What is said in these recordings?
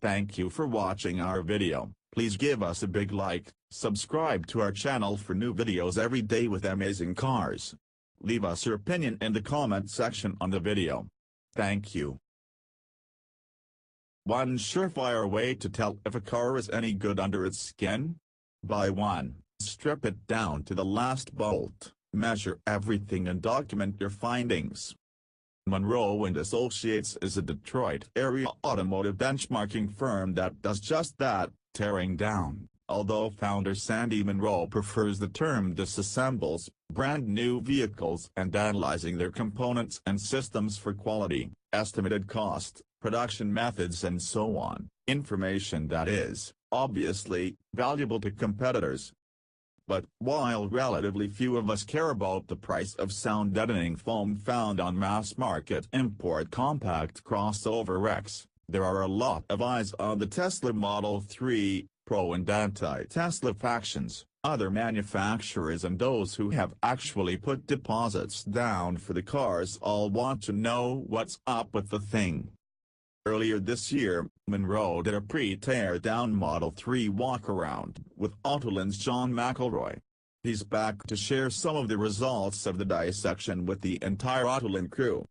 Thank you for watching our video. Please give us a big like, subscribe to our channel for new videos every day with amazing cars. Leave us your opinion in the comment section on the video. Thank you. One surefire way to tell if a car is any good under its skin? By 1. Strip it down to the last bolt, measure everything and document your findings. Munro Associates is a Detroit-area automotive benchmarking firm that does just that, tearing down, although founder Sandy Munro prefers the term disassembles, brand new vehicles and analyzing their components and systems for quality, estimated cost, production methods and so on, information that is, obviously, valuable to competitors. But while relatively few of us care about the price of sound-deadening foam found on mass-market import compact crossover wrecks, there are a lot of eyes on the Tesla Model 3, pro and anti-Tesla factions, other manufacturers and those who have actually put deposits down for the cars all want to know what's up with the thing. Earlier this year, Munro did a pre-teardown Model 3 walkaround with Autoland's John McElroy. He's back to share some of the results of the dissection with the entire Autoland crew.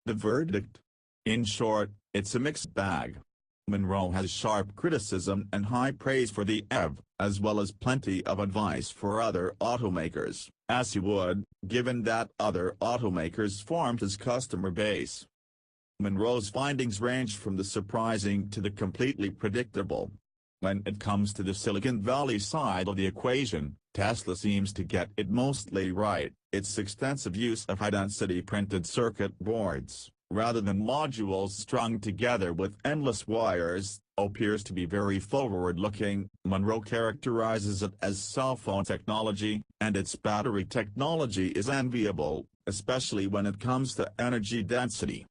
The verdict? In short, it's a mixed bag. Munro has sharp criticism and high praise for the EV, as well as plenty of advice for other automakers, as he would, given that other automakers formed his customer base. Munro's findings range from the surprising to the completely predictable. When it comes to the Silicon Valley side of the equation, Tesla seems to get it mostly right. Its extensive use of high-density printed circuit boards, rather than modules strung together with endless wires, appears to be very forward-looking. Munro characterizes it as cell phone technology, and its battery technology is enviable, especially when it comes to energy density.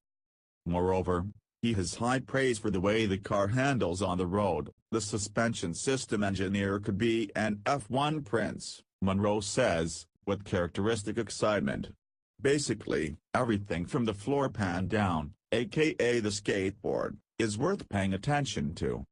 Moreover, he has high praise for the way the car handles on the road. The suspension system engineer could be an F1 prince, Munro says, with characteristic excitement. Basically, everything from the floor pan down, aka the skateboard, is worth paying attention to.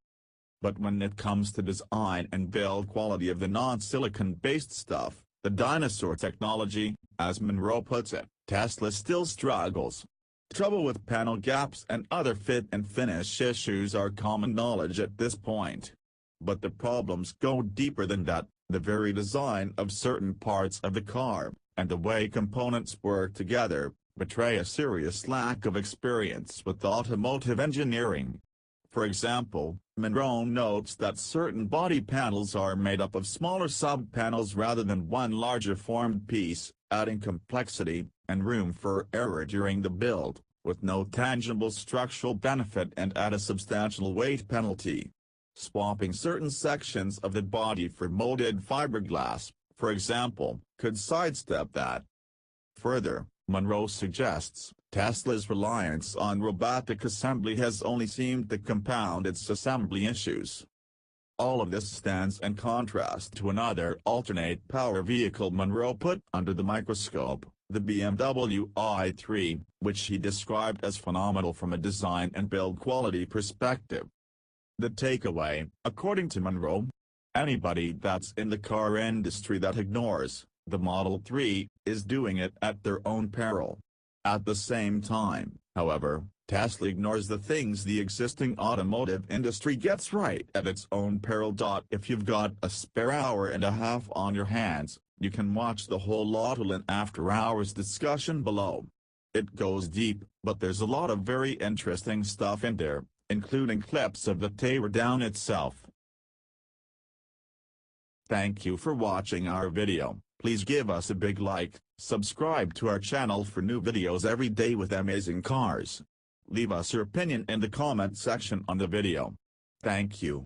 But when it comes to design and build quality of the non-silicon-based stuff, the dinosaur technology, as Munro puts it, Tesla still struggles. Trouble with panel gaps and other fit and finish issues are common knowledge at this point. But the problems go deeper than that. The very design of certain parts of the car, and the way components work together, betray a serious lack of experience with automotive engineering. For example, Munro notes that certain body panels are made up of smaller sub-panels rather than one larger formed piece, adding complexity and room for error during the build, with no tangible structural benefit and at a substantial weight penalty. Swapping certain sections of the body for molded fiberglass, for example, could sidestep that. Further, Munro suggests, Tesla's reliance on robotic assembly has only seemed to compound its assembly issues. All of this stands in contrast to another alternate power vehicle Munro put under the microscope, the BMW i3, which he described as phenomenal from a design and build quality perspective. The takeaway, according to Munro: anybody that's in the car industry that ignores the Model 3 is doing it at their own peril. At the same time, however, Tesla ignores the things the existing automotive industry gets right at its own peril. If you've got a spare hour and a half on your hands, you can watch the whole Autoland After Hours discussion below. It goes deep, but there's a lot of very interesting stuff in there, including clips of the teardown itself. Thank you for watching our video. Please give us a big like, subscribe to our channel for new videos every day with amazing cars. Leave us your opinion in the comment section on the video. Thank you.